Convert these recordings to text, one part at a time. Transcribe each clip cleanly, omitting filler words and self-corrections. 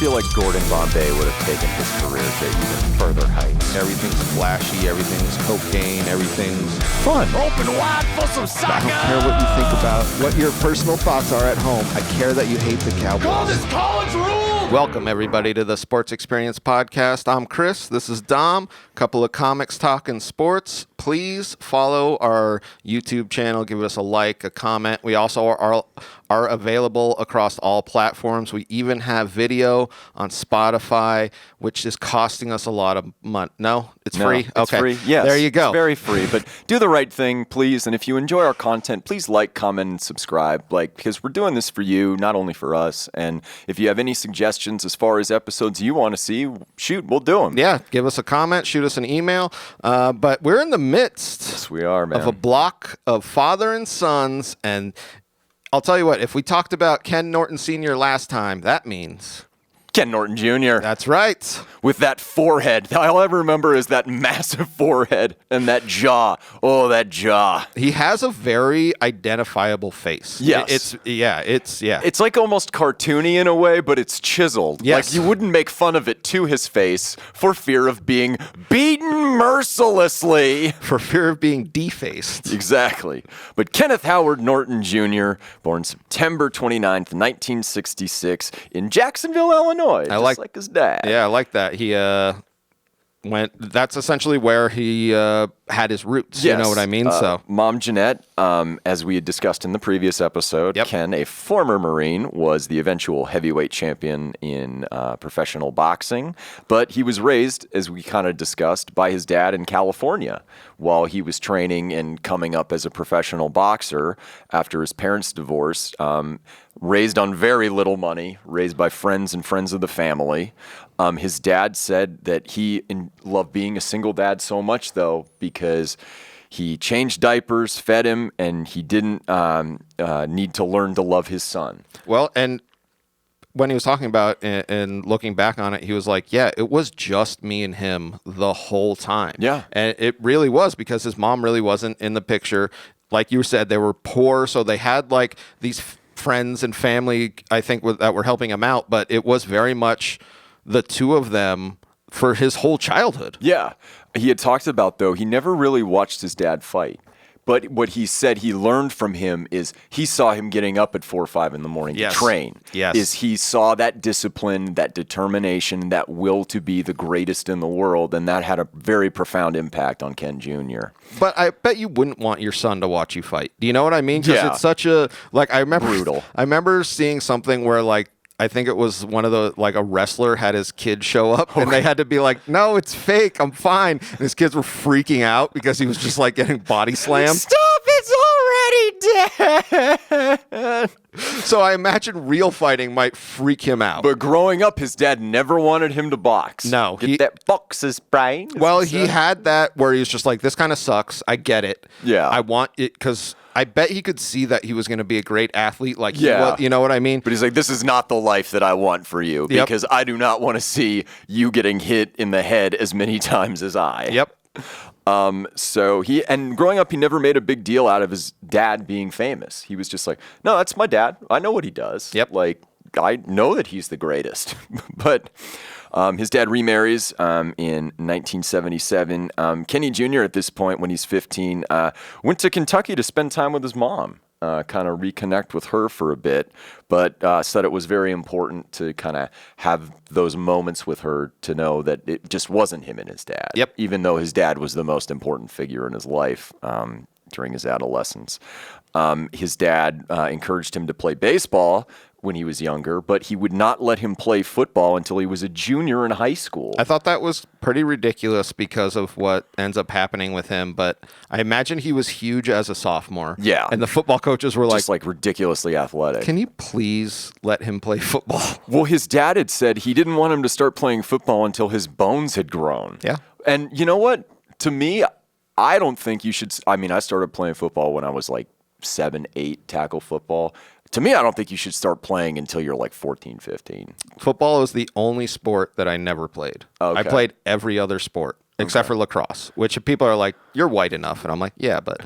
feel like Gordon Bombay would have taken his career to even further heights. Everything's flashy, everything's cocaine, everything's Fun. Open wide for some soccer. I don't care what you think about what your personal thoughts are at home. I care that you hate the Cowboys. Call this college rule. Welcome, everybody, to the Sports Experience Podcast. I'm Chris. This is Dom. Couple of comics talking sports. Please follow our YouTube channel. Give us a like, a comment. We also are available across all platforms. We even have video on Spotify, which is costing us a lot of money. No? It's free? It's okay. free. Yes, there you go. It's very free, but do the right thing, please. And if you enjoy our content, please like, comment, and subscribe. Because we're doing this for you, not only for us. And if you have any suggestions as far as episodes you want to see, shoot, we'll do them. Yeah, give us a comment, shoot us an email. But we're in the midst Yes, we are, man. of a block of father and sons. And I'll tell you what, if we talked about Ken Norton Sr. last time, that means Ken Norton Jr. That's right. With that forehead. All I ever remember is that massive forehead and that jaw. Oh, that jaw. He has a very identifiable face. Yes. It's It's like almost cartoony in a way, but it's chiseled. Yes. Like you wouldn't make fun of it to his face for fear of being beaten mercilessly. for fear of being defaced. Exactly. But Kenneth Howard Norton Jr., born September 29th, 1966, in Jacksonville, Illinois, just like his dad. Yeah, I like that. He that's essentially where he had his roots. Yes. You know what I mean? Mom Jeanette, as we had discussed in the previous episode, Yep. Ken, a former Marine, was the eventual heavyweight champion in professional boxing. But he was raised, as we kind of discussed, by his dad in California while he was training and coming up as a professional boxer after his parents' divorce. Raised on very little money, raised by friends and friends of the family. His dad said that he loved being a single dad so much, though, because he changed diapers, fed him, and he didn't need to learn to love his son. Well, and when he was talking about and looking back on it, he was like, yeah, it was just me and him the whole time. Yeah. And it really was, because his mom really wasn't in the picture. Like you said, they were poor, so they had like these friends and family, I think, that were helping him out, but it was very much the two of them for his whole childhood. Yeah. He had talked about, though, he never really watched his dad fight. But what he said he learned from him is he saw him getting up at 4 or 5 in the morning to train. Yes. Is he saw that discipline, that determination, that will to be the greatest in the world, and that had a very profound impact on Ken Jr. But I bet you wouldn't want your son to watch you fight. Do you know what I mean? Because Yeah. it's such a, like, I remember Brutal. I remember seeing something where, like, I think it was one of the, like, a wrestler had his kid show up and they had to be like, no, it's fake, I'm fine. And his kids were freaking out because he was just like getting body slammed. Stop, it's already dead. So I imagine real fighting might freak him out. But growing up, his dad never wanted him to box. No, Get that boxer's brain. Well, he had that where he was just like, this kind of sucks. I get it. Yeah. I want it, because I bet he could see that he was going to be a great athlete. Like, he Yeah. was, you know what I mean? But he's like, this is not the life that I want for you, Yep. because I do not want to see you getting hit in the head as many times as I. Yep. So and growing up, he never made a big deal out of his dad being famous. He was just like, no, that's my dad. I know what he does. Yep. Like, I know that he's the greatest. But his dad remarries in 1977. Kenny Jr. at this point, when he's 15, went to Kentucky to spend time with his mom. Kind of reconnect with her for a bit, but said it was very important to kind of have those moments with her to know that it just wasn't him and his dad. Yep. Even though his dad was the most important figure in his life during his adolescence. His dad encouraged him to play baseball when he was younger, but he would not let him play football until he was a junior in high school. I thought that was pretty ridiculous because of what ends up happening with him, but I imagine he was huge as a sophomore. Yeah. And the football coaches were Just like ridiculously athletic. can you please let him play football? Well, his dad had said he didn't want him to start playing football until his bones had grown. Yeah. And you know what? To me, I don't think you should. I mean, I started playing football when I was like 7, 8, tackle football. To me, I don't think you should start playing until you're like 14, 15. Football is the only sport that I never played. Okay. I played every other sport except for lacrosse, which people are like, you're white enough. And I'm like, yeah, but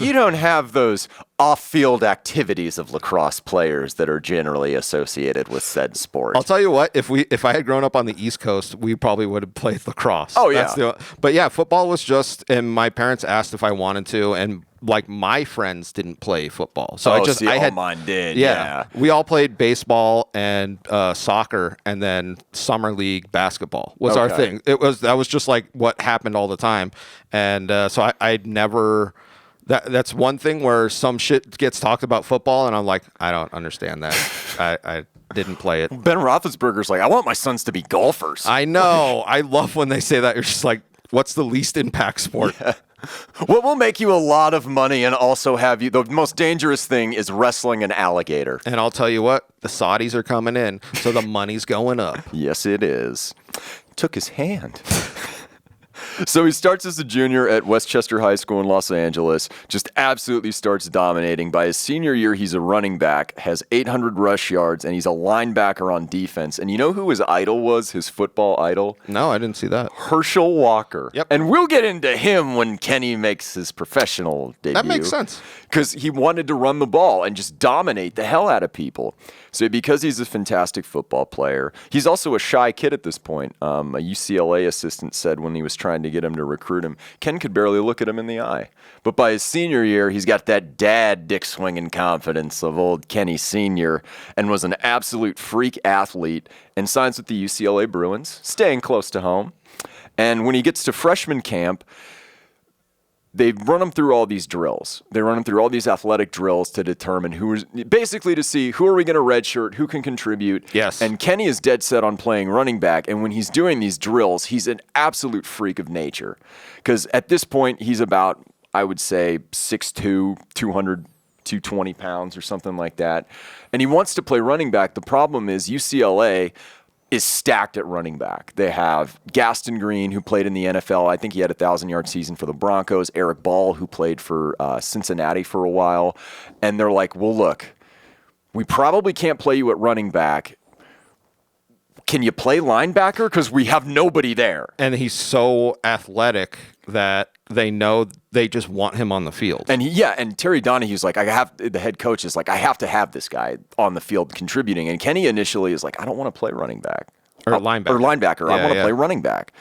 you don't have those off-field activities of lacrosse players that are generally associated with said sport. I'll tell you what, if I had grown up on the East Coast, we probably would have played lacrosse. Oh, yeah. But yeah, football was just, and my parents asked if I wanted to, and like my friends didn't play football. So all mine did. Yeah. We all played baseball and soccer, and then summer league basketball was our thing. That was just like what happened all the time. And so I'd never... That's one thing where some shit gets talked about football, and I'm like, I don't understand that. I didn't play it. Ben Roethlisberger's like, I want my sons to be golfers. I know. I love when they say that. You're just like, what's the least impact sport? Yeah. What will make you a lot of money and also have you... The most dangerous thing is wrestling an alligator. And I'll tell you what, the Saudis are coming in, so the money's going up. Yes, it is. Took his hand. So he starts as a junior at Westchester High School in Los Angeles, just absolutely starts dominating. By his senior year, he's a running back, has 800 rush yards, and he's a linebacker on defense. And you know who his idol was, his football idol? No, I didn't see that. Herschel Walker. Yep. And we'll get into him when Kenny makes his professional debut. That makes sense. Because he wanted to run the ball and just dominate the hell out of people. So because he's a fantastic football player, he's also a shy kid at this point. A UCLA assistant said when he was trying to get him to recruit him, Ken could barely look at him in the eye. But by his senior year, he's got that dad dick-swinging confidence of old Kenny Sr. and was an absolute freak athlete and signs with the UCLA Bruins, staying close to home. And when he gets to freshman camp, they run him through all these drills. They run him through all these athletic drills to determine basically to see who are we going to redshirt, who can contribute. Yes. And Kenny is dead set on playing running back. And when he's doing these drills, he's an absolute freak of nature. Because at this point, he's about, I would say, 6'2", 200, 220 pounds or something like that. And he wants to play running back. The problem is UCLA is stacked at running back. They have Gaston Green, who played in the NFL. I think he had a 1,000-yard season for the Broncos. Eric Ball, who played for Cincinnati for a while. And they're like, well, look, we probably can't play you at running back. Can you play linebacker? Because we have nobody there. And he's so athletic that they know they just want him on the field. And and Terry Donahue's like, the head coach is like, I have to have this guy on the field contributing. And Kenny initially is like, I don't want to play running back. Or linebacker. I want to play running back.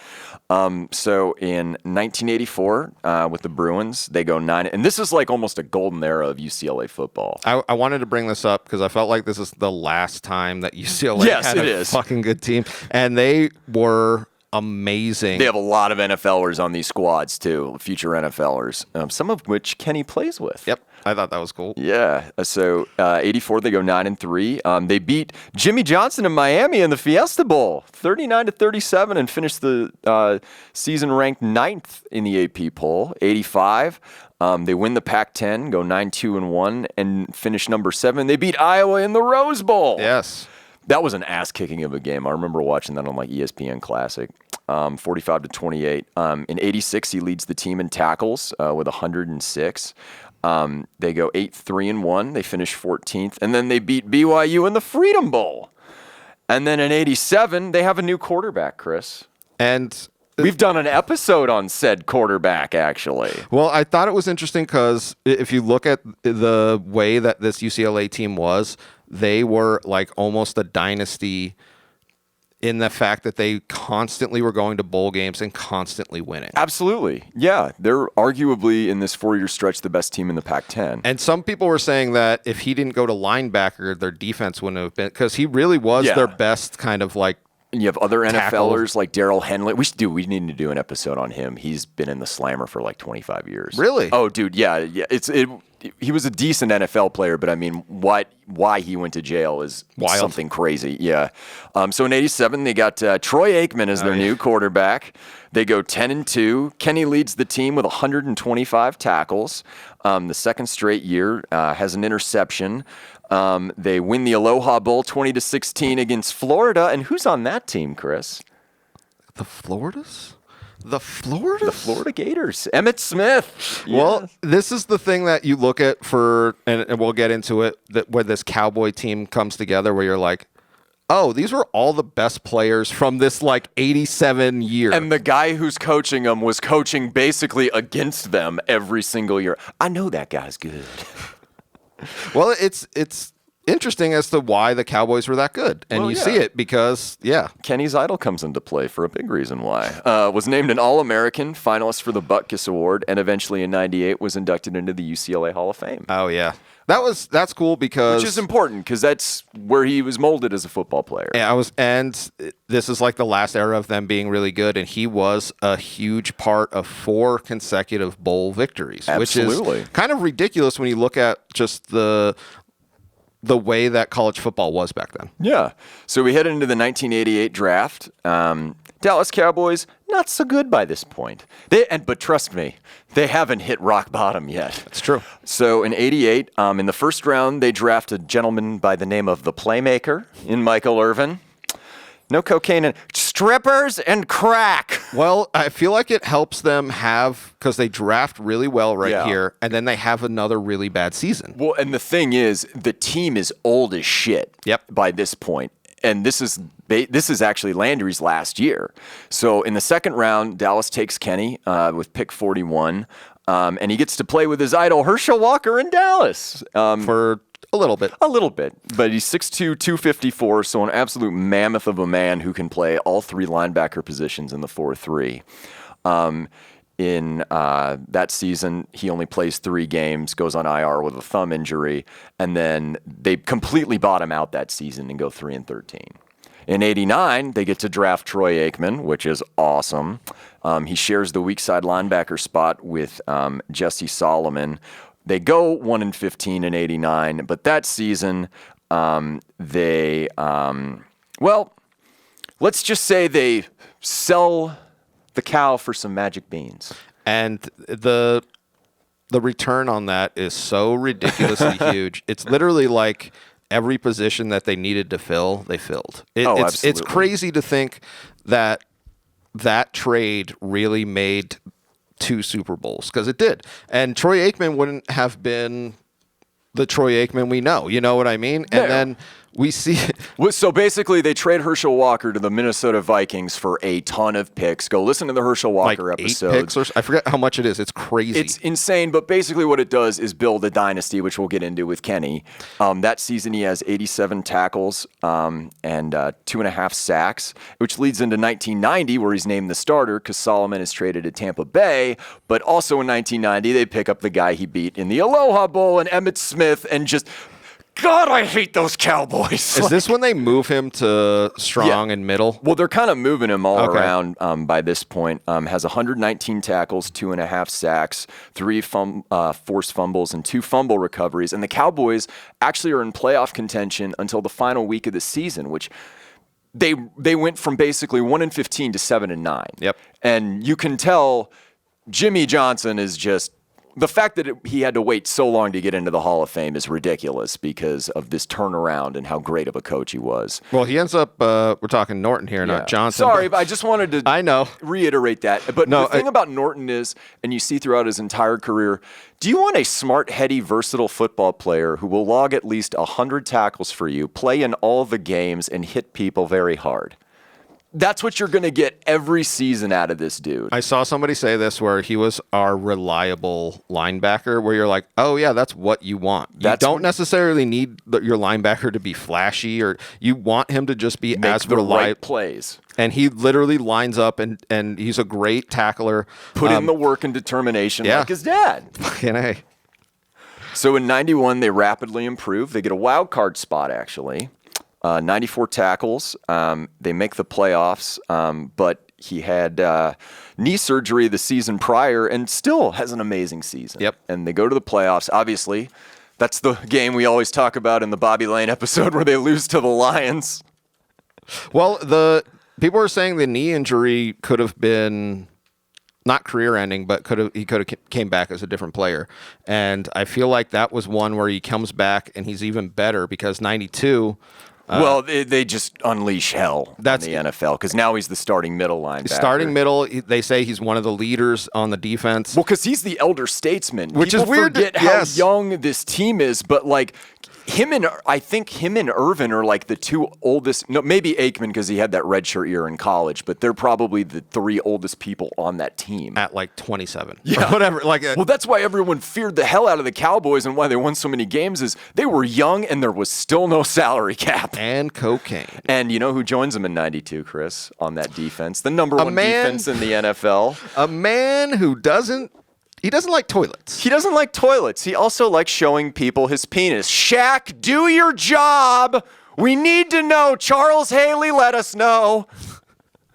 So in 1984, with the Bruins, they go 9. And this is like almost a golden era of UCLA football. I wanted to bring this up because I felt like this is the last time that UCLA had a fucking good team. And they were amazing. They have a lot of NFLers on these squads, too, future NFLers, some of which Kenny plays with. Yep. I thought that was cool. Yeah. So 84, they go 9-3. They beat Jimmy Johnson in Miami in the Fiesta Bowl, 39-37, and finished the season ranked 9th in the AP poll. 85, they win the Pac-10, go 9-2-1, and finish number 7. They beat Iowa in the Rose Bowl. Yes. That was an ass-kicking of a game. I remember watching that on like ESPN Classic, 45-28. In 86, he leads the team in tackles with 106. They go 8-3-1. They finish 14th. And then they beat BYU in the Freedom Bowl. And then in 87, they have a new quarterback, Chris. And we've done an episode on said quarterback, actually. Well, I thought it was interesting because if you look at the way that this UCLA team was, they were like almost a dynasty in the fact that they constantly were going to bowl games and constantly winning. Absolutely. Yeah. They're arguably, in this 4-year stretch, the best team in the Pac-10. And some people were saying that if he didn't go to linebacker, their defense wouldn't have been, because he really was their best kind of like. And you have other NFLers like Darrell Henley. We need to do an episode on him. He's been in the Slammer for like 25 years. Really? Oh, dude. Yeah. He was a decent NFL player, but I mean, why he went to jail is something crazy. Yeah. So in 87, they got Troy Aikman as their new quarterback. They go 10-2. Kenny leads the team with 125 tackles. The second straight year, has an interception. They win the Aloha Bowl 20-16 against Florida. And who's on that team, Chris? The Floridas? The Floridas? The Florida Gators. Emmitt Smith. Well, this is the thing that you look at and we'll get into it, where this Cowboy team comes together where you're like, oh, these were all the best players from this like 87 year. And the guy who's coaching them was coaching basically against them every single year. I know that guy's good. Well, it's interesting as to why the Cowboys were that good. And you see it because, Kenny's idol comes into play for a big reason why. Was named an All-American, finalist for the Butkus Award, and eventually in 98 was inducted into the UCLA Hall of Fame. Oh, yeah. That's cool because... Which is important because that's where he was molded as a football player. Yeah, and this is like the last era of them being really good, and he was a huge part of 4 consecutive bowl victories. Absolutely. Which is kind of ridiculous when you look at just the way that college football was back then. Yeah. So we head into the 1988 draft. Dallas Cowboys, not so good by this point. But trust me, they haven't hit rock bottom yet. That's true. So in 88, in the first round, they draft a gentleman by the name of the Playmaker in Michael Irvin. No cocaine and strippers and crack. Well, I feel like it helps them because they draft really well here, and then they have another really bad season. Well, and the thing is, the team is old as shit by this point. And this is actually Landry's last year. So in the second round, Dallas takes Kenny with pick 41, and he gets to play with his idol, Herschel Walker, in Dallas. For a little bit. A little bit. But he's 6'2", 254, so an absolute mammoth of a man who can play all 3 linebacker positions in the 4-3. In that season, he only plays 3 games, goes on IR with a thumb injury, and then they completely bottom out that season and go 3-13. In 89, they get to draft Troy Aikman, which is awesome. He shares the weak side linebacker spot with Jesse Solomon. They go 1-15 in 89, but that season, let's just say they sell the cow for some magic beans. And the return on that is so ridiculously huge. It's literally like every position that they needed to fill, they filled. It's crazy to think that trade really made 2 Super Bowls, because it did. And Troy Aikman wouldn't have been the Troy Aikman we know. You know what I mean? And then we see... So basically, they trade Herschel Walker to the Minnesota Vikings for a ton of picks. Go listen to the Herschel Walker episode. 8 picks I forget how much it is. It's crazy. It's insane, but basically what it does is build a dynasty, which we'll get into with Kenny. That season, he has 87 tackles and 2.5 sacks, which leads into 1990, where he's named the starter because Solomon is traded to Tampa Bay. But also in 1990, they pick up the guy he beat in the Aloha Bowl and Emmitt Smith, and just... God, I hate those Cowboys. Is this when they move him to strong and middle? Well, they're kind of moving him all around by this point. Has 119 tackles, 2.5 sacks, 3 forced fumbles, and 2 fumble recoveries. And the Cowboys actually are in playoff contention until the final week of the season, which they went from basically 1-15 to 7-9. Yep. And you can tell Jimmy Johnson is just... The fact that he had to wait so long to get into the Hall of Fame is ridiculous because of this turnaround and how great of a coach he was. Well, he ends up, we're talking Norton here, not Johnson. Sorry, but I just wanted to reiterate that. But the thing about Norton is, and you see throughout his entire career, do you want a smart, heady, versatile football player who will log at least 100 tackles for you, play in all the games, and hit people very hard? That's what you're going to get every season out of this dude. I saw somebody say this where he was our reliable linebacker, where you're like, oh, yeah, that's what you want. You don't necessarily need your linebacker to be flashy, or you want him to just be as reliable. Right plays. And he literally lines up, and he's a great tackler. Put in the work and determination like his dad. Fucking A. So in 91, they rapidly improve. They get a wild card spot, actually. 94 tackles. They make the playoffs, but he had knee surgery the season prior and still has an amazing season. Yep. And they go to the playoffs. Obviously, that's the game we always talk about in the Bobby Lane episode where they lose to the Lions. Well, the people are saying the knee injury could have been not career-ending, but he could have came back as a different player. And I feel like that was one where he comes back and he's even better because 92. Well, they just unleash hell in the NFL because now he's the starting middle linebacker. Starting middle, they say he's one of the leaders on the defense. Well, because he's the elder statesman. Which is weird. Forget how young this team is, but like I think him and Irvin are like the two oldest. No, maybe Aikman because he had that redshirt year in college, but they're probably the three oldest people on that team at like 27. Yeah, or whatever. Well, that's why everyone feared the hell out of the Cowboys and why they won so many games is they were young and there was still no salary cap and cocaine. And you know who joins them in '92, Chris, on that defense? The number one defense in the NFL. A man who doesn't like toilets. He doesn't like toilets. He also likes showing people his penis. Shaq, do your job. We need to know. Charles Haley, let us know.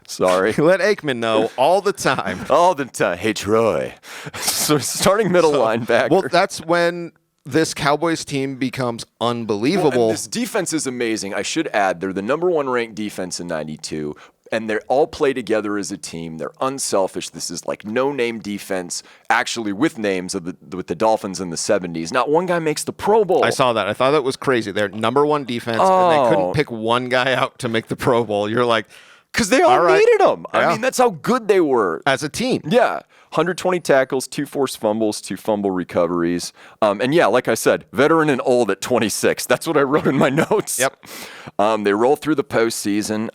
Sorry. Let Aikman know all the time. All the time. Hey, Troy. So starting middle linebacker. Well, that's when this Cowboys team becomes unbelievable. Well, and this defense is amazing. I should add, they're the number one ranked defense in '92. And they all play together as a team. They're unselfish. This is like no-name defense, actually with names with the Dolphins in the 70s. Not one guy makes the Pro Bowl. I saw that. I thought that was crazy. They're number one defense, and they couldn't pick one guy out to make the Pro Bowl. You're like... Because they all needed them. Yeah. I mean, that's how good they were. As a team. Yeah. 120 tackles, 2 forced fumbles, 2 fumble recoveries. And yeah, like I said, veteran and old at 26. That's what I wrote in my notes. Yep. They roll through the postseason.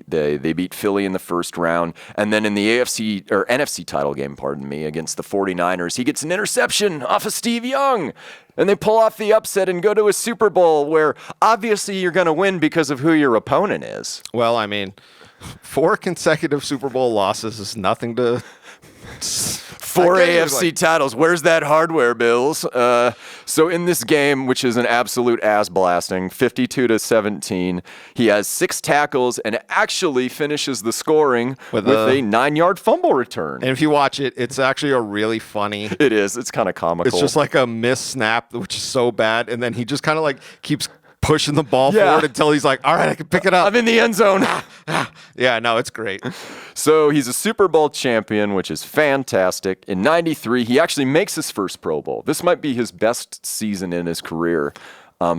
They beat Philly in the first round. And then in the NFC title game, against the 49ers, he gets an interception off of Steve Young. And they pull off the upset and go to a Super Bowl where obviously you're going to win because of who your opponent is. Well, I mean, 4 consecutive Super Bowl losses is nothing to... 4 AFC titles. Where's that hardware, Bills? So in this game, which is an absolute ass blasting, 52-17, he has 6 tackles and actually finishes the scoring with a 9-yard fumble return. And if you watch it, it's actually a really funny... It is. It's kind of comical. It's just like a missed snap, which is so bad, and then he just kind of like keeps pushing the ball forward until he's like, all right, I can pick it up. I'm in the end zone. Yeah, no, it's great. So he's a Super Bowl champion, which is fantastic. In '93, he actually makes his first Pro Bowl. This might be his best season in his career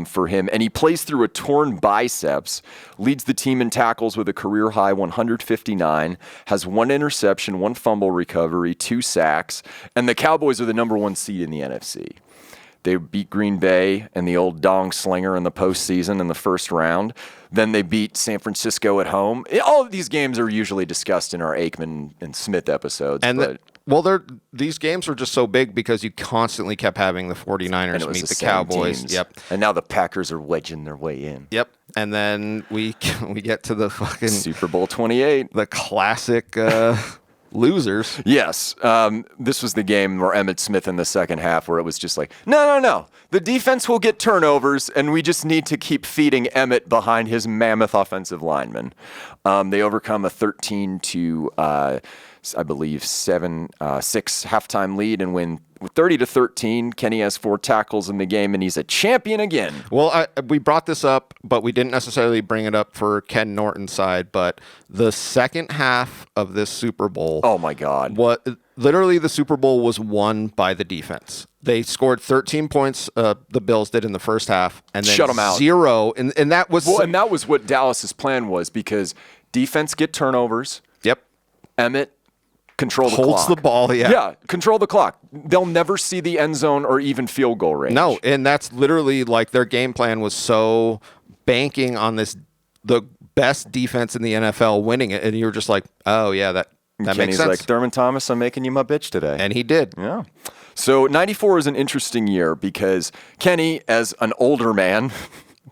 for him. And he plays through a torn biceps, leads the team in tackles with a career-high 159, has 1 interception, 1 fumble recovery, 2 sacks, and the Cowboys are the number 1 seed in the NFC. They beat Green Bay and the old dong slinger in the postseason in the first round. Then they beat San Francisco at home. All of these games are usually discussed in our Aikman and Smith episodes. And these games were just so big because you constantly kept having the 49ers meet the Cowboys. Teams. Yep. And now the Packers are wedging their way in. Yep. And then we get to the fucking Super Bowl 28. The classic losers. Yes. This was the game where Emmitt Smith in the second half where it was just like, no. The defense will get turnovers, and we just need to keep feeding Emmitt behind his mammoth offensive lineman. They overcome a 13 to, I believe, 6 halftime lead and win 30-13. Kenny has 4 tackles in the game, and he's a champion again. Well, we brought this up, but we didn't necessarily bring it up for Ken Norton's side. But the second half of this Super Bowl, oh my God, literally the Super Bowl was won by the defense. They scored 13 points. The Bills did in the first half, and then shut them out. 0. And that was and that was what Dallas's plan was because defense get turnovers. Yep. Emmitt control the clock. Holds the ball, yeah. Yeah, control the clock. They'll never see the end zone or even field goal range. No, and that's literally like their game plan was so banking on the best defense in the NFL winning it, and you were just like, oh, yeah, that makes sense. Kenny's like, Thurman Thomas, I'm making you my bitch today. And he did. Yeah. So 94 is an interesting year because Kenny, as an older man,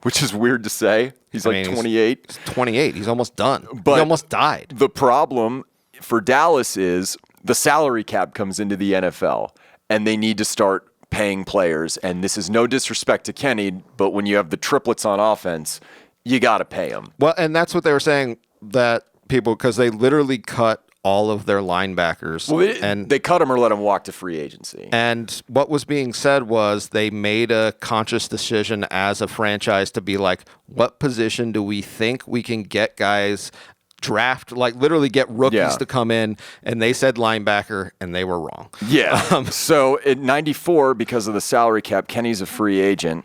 which is weird to say, he's 28. He's 28. He's almost done. But he almost died. The problem for Dallas is the salary cap comes into the NFL, and they need to start paying players. And this is no disrespect to Kenny, but when you have the triplets on offense, you got to pay them. Well, and that's what they were saying, that people, because they literally cut all of their linebackers. Well, and they cut them or let them walk to free agency. And what was being said was they made a conscious decision as a franchise to be like, what position do we think we can get guys draft, like literally get rookies to come in, and they said linebacker, and they were wrong. Yeah. So in 94, because of the salary cap, Kenny's a free agent,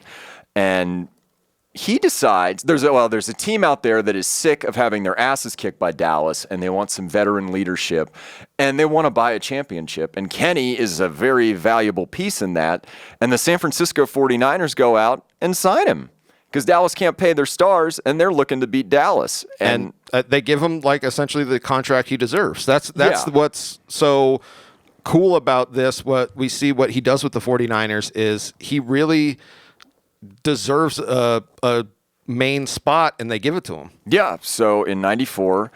and he decides there's a team out there that is sick of having their asses kicked by Dallas, and they want some veteran leadership, and they want to buy a championship. And Kenny is a very valuable piece in that. And the San Francisco 49ers go out and sign him because Dallas can't pay their stars, and they're looking to beat Dallas. And they give him like essentially the contract he deserves. That's what's so cool about this. What we see, what he does with the 49ers is he really deserves a main spot, and they give it to him. Yeah. So in '94,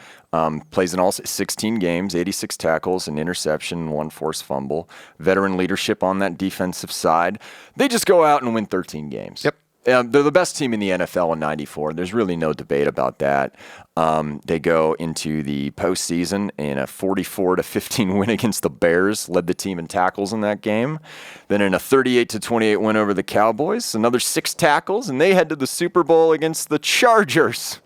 plays in all 16 games, 86 tackles, an interception, 1 forced fumble. Veteran leadership on that defensive side. They just go out and win 13 games. Yep. They're the best team in the NFL in '94. There's really no debate about that. They go into the postseason in a 44-15 win against the Bears, led the team in tackles in that game. Then in a 38-28 win over the Cowboys, another 6 tackles, and they head to the Super Bowl against the Chargers.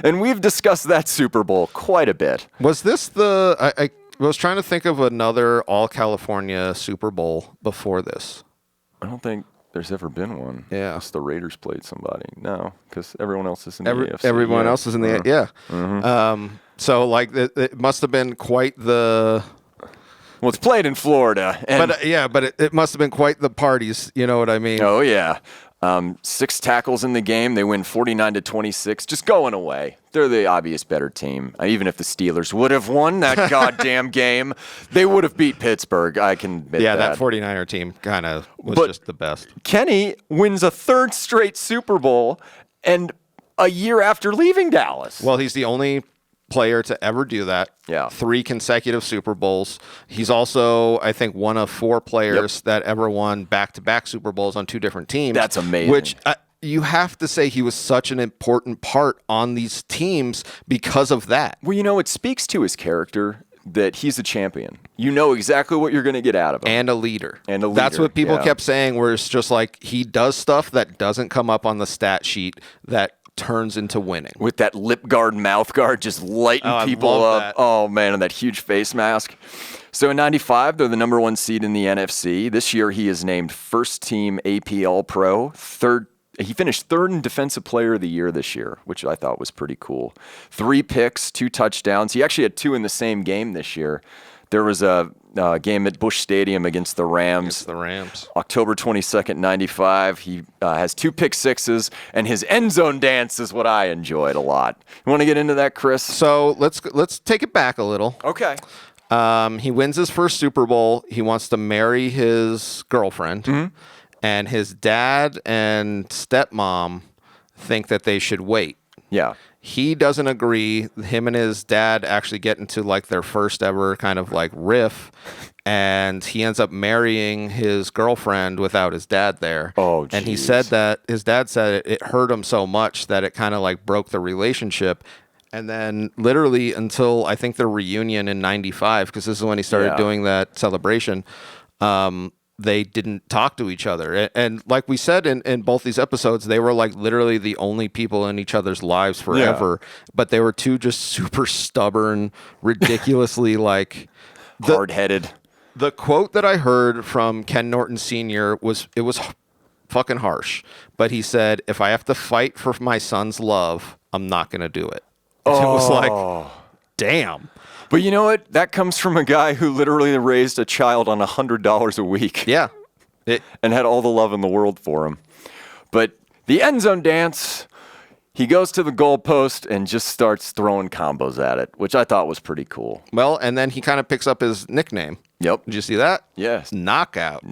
And we've discussed that Super Bowl quite a bit. Was this I was trying to think of another All-California Super Bowl before this. I don't think there's ever been one. Yeah. Unless the Raiders played somebody. No, because everyone else is in the AFC. Everyone else is in the yeah. Mm-hmm. So like it must have been quite the. Well, it's played in Florida, but it must have been quite the parties. You know what I mean? Oh yeah. 6 tackles in the game. They win 49-26, just going away. They're the obvious better team. Even if the Steelers would have won that goddamn game, they would have beat Pittsburgh. I can admit that. Yeah, that 49er team kind of was just the best. Kenny wins a 3rd straight Super Bowl, and a year after leaving Dallas. Well, he's the only player to ever do that. Yeah. 3 consecutive Super Bowls. He's also, I think, one of 4 players that ever won back-to-back Super Bowls on 2 different teams. That's amazing. Which you have to say he was such an important part on these teams because of that. Well, it speaks to his character that he's a champion. You know exactly what you're going to get out of him. And a leader. That's what people kept saying, where it's just like he does stuff that doesn't come up on the stat sheet that turns into winning. With that lip guard, mouth guard, just lighting people up. That. Oh, man, and that huge face mask. So in 95, they're the number 1 seed in the NFC. This year, he is named first team AP All-Pro. He finished 3rd in Defensive Player of the Year this year, which I thought was pretty cool. 3 picks, 2 touchdowns. He actually had 2 in the same game this year. There was a game at Busch Stadium against the Rams. October 22nd, 95. He has 2 pick sixes, and his end zone dance is what I enjoyed a lot. You want to get into that, Chris? So let's take it back a little. Okay. He wins his first Super Bowl. He wants to marry his girlfriend, and his dad and stepmom think that they should wait. Yeah. He doesn't agree. Him and his dad actually get into like their first ever kind of like riff, and he ends up marrying his girlfriend without his dad there. Oh, geez. And he said that his dad said it hurt him so much that it kind of like broke the relationship. And then literally until I think their reunion in 95, because this is when he started doing that celebration, they didn't talk to each other. And like we said in both these episodes, they were like literally the only people in each other's lives forever. Yeah. But they were 2 just super stubborn, ridiculously like hard-headed. The quote that I heard from Ken Norton Sr. was fucking harsh. But he said, "If I have to fight for my son's love, I'm not going to do it." It was like, damn. But you know what? That comes from a guy who literally raised a child on $100 a week. Yeah. And had all the love in the world for him. But the end zone dance, he goes to the goalpost and just starts throwing combos at it, which I thought was pretty cool. Well, and then he kind of picks up his nickname. Yep. Did you see that? Yes. Knockout.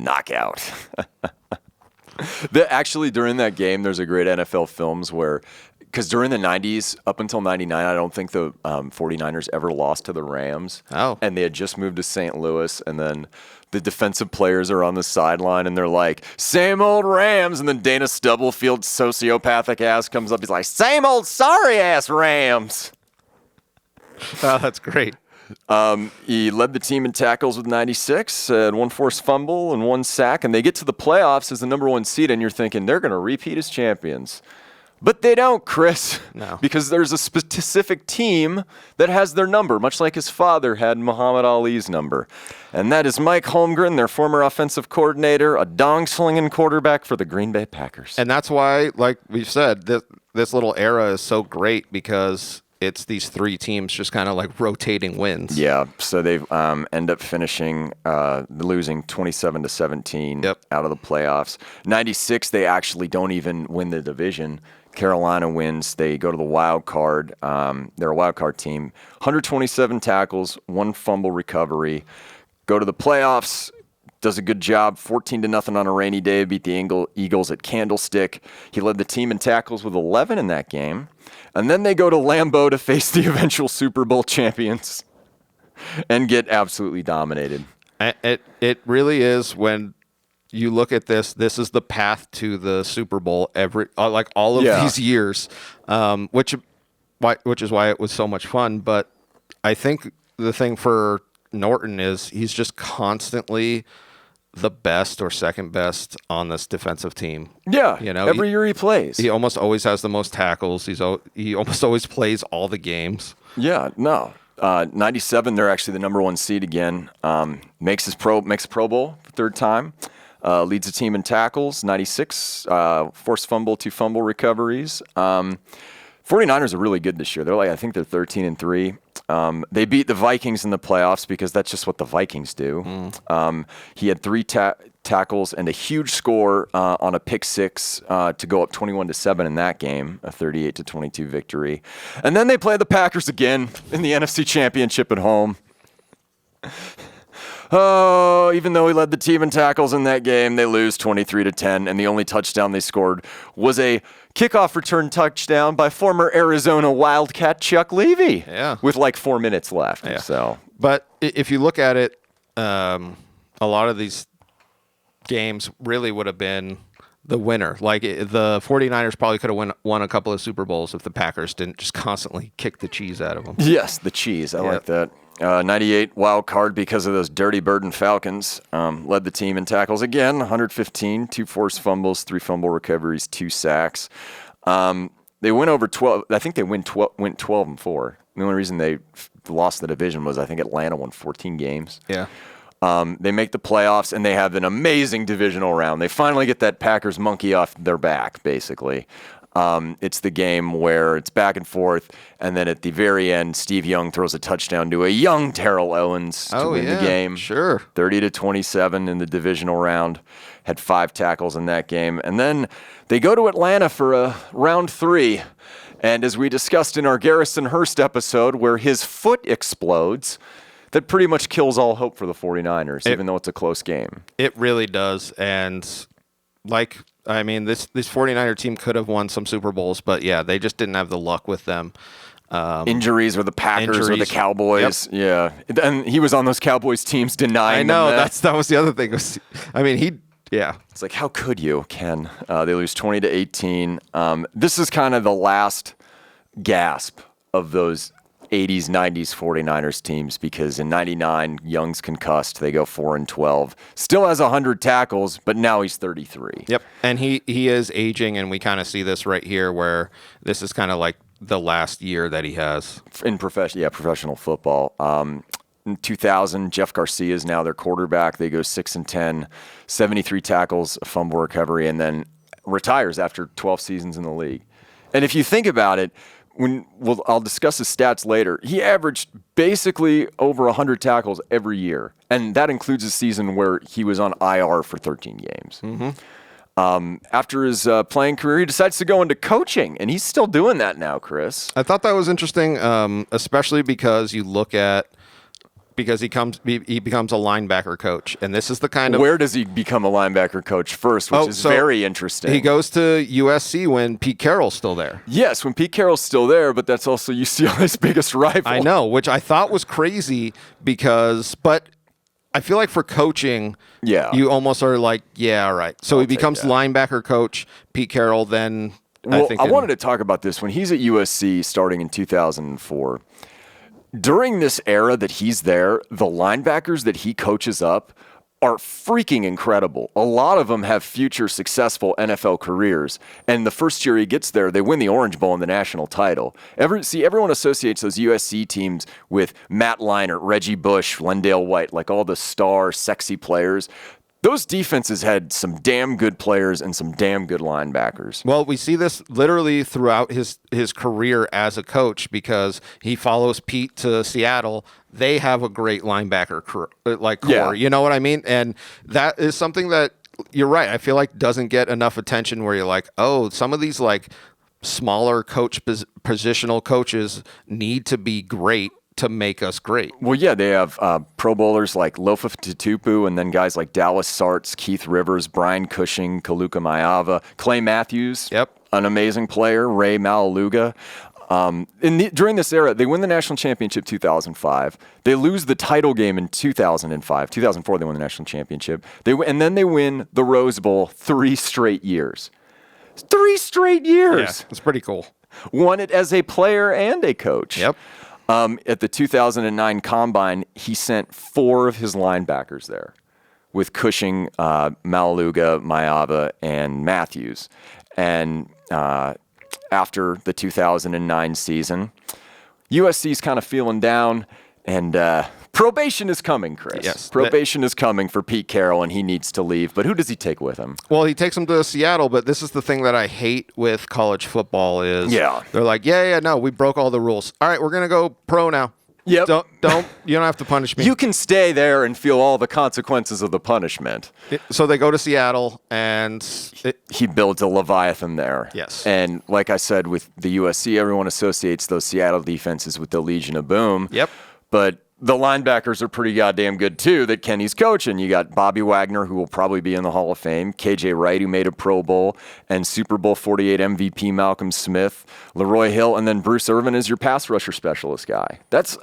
Actually, during that game, there's a great NFL films where, because during the 90s, up until 99, I don't think the 49ers ever lost to the Rams. Oh. And they had just moved to St. Louis, and then the defensive players are on the sideline, and they're like, same old Rams. And then Dana Stubblefield's sociopathic ass comes up. He's like, same old sorry-ass Rams. Oh, that's great. He led the team in tackles with 96, had 1 forced fumble and 1 sack, and they get to the playoffs as the number 1 seed, and you're thinking they're going to repeat as champions. But they don't, Chris. No. Because there's a specific team that has their number, much like his father had Muhammad Ali's number. And that is Mike Holmgren, their former offensive coordinator, a dong-slinging quarterback for the Green Bay Packers. And that's why, like we've said, this little era is so great because it's these three teams just kind of like rotating wins. Yeah, so they end up finishing losing 27-17 out of the playoffs. 96, they actually don't even win the division. Carolina wins. They go to the wild card. They're a wild card team. 127 tackles, 1 fumble recovery. Go to the playoffs. Does a good job. 14-0 on a rainy day. Beat the Eagles at Candlestick. He led the team in tackles with 11 in that game. And then they go to Lambeau to face the eventual Super Bowl champions and get absolutely dominated. It really is. When you look at this is the path to the Super Bowl like all of these years, which is why it was so much fun. But I think the thing for Norton is he's just constantly the best or second best on this defensive team. Yeah, every year he plays. He almost always has the most tackles. He almost always plays all the games. Yeah, no. 97, they're actually the number 1 seed again. Makes Pro Bowl for 3rd time. Leads the team in tackles. 96, forced fumble, 2 fumble recoveries. 49ers are really good this year. I think they're 13-3. They beat the Vikings in the playoffs because that's just what the Vikings do. He had 3 tackles and a huge score on a pick 6 to go up 21-7 in that game, a 38-22 victory. And then they play the Packers again in the NFC Championship at home. Oh, even though he led the team in tackles in that game, they lose 23-10, and the only touchdown they scored was a kickoff return touchdown by former Arizona Wildcat Chuck Levy. Yeah. With like 4 minutes left. Yeah. So, but if you look at it, a lot of these games really would have been the winner. Like the 49ers probably could have won a couple of Super Bowls if the Packers didn't just constantly kick the cheese out of them. Yes, the cheese. I like that. 98 wild card because of those dirty Burden Falcons. Led the team in tackles again, 115, 2 forced fumbles, 3 fumble recoveries, 2 sacks. They went over 12. I think they went 12-4. The only reason they lost the division was I think Atlanta won 14 games. Yeah. They make the playoffs, and they have an amazing divisional round. They finally get that Packers monkey off their back, basically. It's the game where it's back and forth, and then at the very end, Steve Young throws a touchdown to a young Terrell Owens to win the game. Sure. 30-27 in the divisional round. Had 5 tackles in that game. And then they go to Atlanta for a round 3. And as we discussed in our Garrison Hurst episode, where his foot explodes, that pretty much kills all hope for the 49ers, even though it's a close game. It really does. And this 49er team could have won some Super Bowls, but yeah, they just didn't have the luck with them. Injuries with the Packers or the Cowboys. Yep. Yeah. And he was on those Cowboys teams denying them that was the other thing. It's like, how could you, Ken? They lose 20-18. This is kind of the last gasp of those 80s, 90s 49ers teams, because in 99, Young's concussed. They go 4-12. Still has 100 tackles, but now he's 33. Yep. And he is aging, and we kind of see this right here where this is kind of like the last year that he has. In professional football. In 2000, Jeff Garcia is now their quarterback. They go 6-10, 73 tackles, a fumble recovery, and then retires after 12 seasons in the league. And if you think about it, I'll discuss his stats later. He averaged basically over 100 tackles every year, and that includes a season where he was on IR for 13 games. Mm-hmm. After his playing career, he decides to go into coaching, and he's still doing that now, Chris. I thought that was interesting, especially because you look at he becomes a linebacker coach, and this is the kind of... Where does he become a linebacker coach first, which is very interesting. He goes to USC when Pete Carroll's still there. Yes, when Pete Carroll's still there, but that's also UCLA's biggest rival. I know, which I thought was crazy but I feel like for coaching, you almost are like, yeah, all right. So he becomes linebacker coach, Pete Carroll, then... Well, I wanted to talk about this. When he's at USC starting in 2004... During this era that he's there, the linebackers that he coaches up are freaking incredible. A lot of them have future successful NFL careers. And the first year he gets there, they win the Orange Bowl and the national title. Everyone associates those USC teams with Matt Leinart, Reggie Bush, Lendale White, like all the star, sexy players. Those defenses had some damn good players and some damn good linebackers. Well, we see this literally throughout his career as a coach because he follows Pete to Seattle. They have a great linebacker core. Yeah. You know what I mean? And that is something that you're right. I feel like doesn't get enough attention where you're like, oh, some of these like smaller positional coaches need to be great to make us great. Well, yeah, they have Pro Bowlers like Lofa Tutupu and then guys like Dallas Sartz, Keith Rivers, Brian Cushing, Kaluka Maiava, Clay Matthews, an amazing player, Ray Malaluga. During this era, they win the national championship 2005. They lose the title game in 2005. 2004, they win the national championship. And then they win the Rose Bowl 3 straight years. 3 straight years! Yeah, it's pretty cool. Won it as a player and a coach. Yep. At the 2009 Combine, he sent 4 of his linebackers there with Cushing, Malaluga, Maiava, and Matthews. And after the 2009 season, USC's kind of feeling down, and probation is coming, Chris. Yes. Probation is coming for Pete Carroll, and he needs to leave. But who does he take with him? Well, he takes him to Seattle, but this is the thing that I hate with college football is they're like, no, we broke all the rules. All right, we're going to go pro now. Yep. You don't have to punish me. You can stay there and feel all the consequences of the punishment. So they go to Seattle, and he builds a Leviathan there. Yes. And like I said, with the USC, everyone associates those Seattle defenses with the Legion of Boom. Yep. But the linebackers are pretty goddamn good, too, that Kenny's coaching. You got Bobby Wagner, who will probably be in the Hall of Fame, KJ Wright, who made a Pro Bowl, and Super Bowl 48 MVP Malcolm Smith, Leroy Hill, and then Bruce Irvin is your pass rusher specialist guy. That's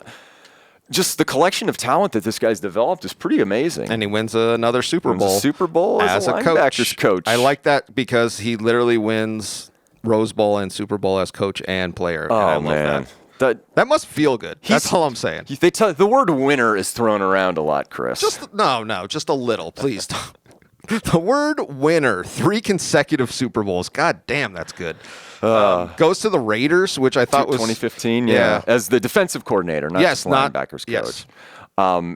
just the collection of talent that this guy's developed is pretty amazing. And he wins another Super Bowl. Super Bowl as a linebackers coach. I like that because he literally wins Rose Bowl and Super Bowl as coach and player. Oh, and I love man. That must feel good. That's all I'm saying. The word winner is thrown around a lot, Chris. Just a little, please. The word winner, 3 consecutive Super Bowls. God damn, that's good. Goes to the Raiders, which I thought was 2015. Yeah, as the defensive coordinator, not just linebackers coach. Yes.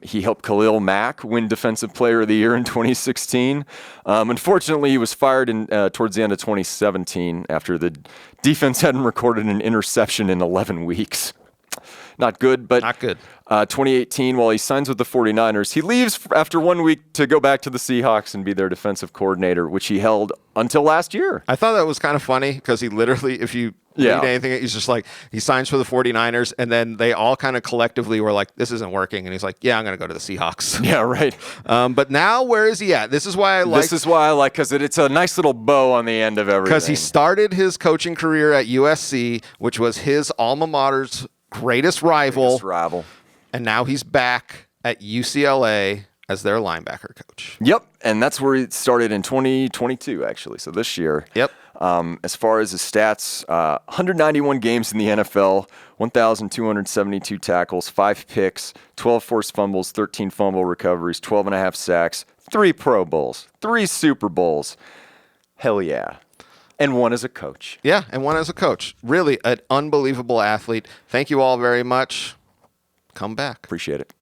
He helped Khalil Mack win Defensive Player of the Year in 2016. Unfortunately, he was fired towards the end of 2017 after the defense hadn't recorded an interception in 11 weeks. Not good, but not good. 2018, while he signs with the 49ers, he leaves after 1 week to go back to the Seahawks and be their defensive coordinator, which he held until last year. I thought that was kind of funny because he literally, if you read anything, he's just like, he signs for the 49ers, and then they all kind of collectively were like, this isn't working. And he's like, yeah, I'm going to go to the Seahawks. Yeah, right. But now, where is he at? This is why I like, because it's a nice little bow on the end of everything. Because he started his coaching career at USC, which was his alma mater's greatest rival. And now he's back at UCLA as their linebacker coach. Yep, and that's where he started in 2022, actually, so this year. Yep. As far as his stats, 191 games in the NFL, 1,272 tackles, 5 picks, 12 forced fumbles, 13 fumble recoveries, 12.5 sacks, 3 Pro Bowls, 3 Super Bowls. Hell yeah. And 1 as a coach. Yeah, and 1 as a coach. Really an unbelievable athlete. Thank you all very much. Come back. Appreciate it.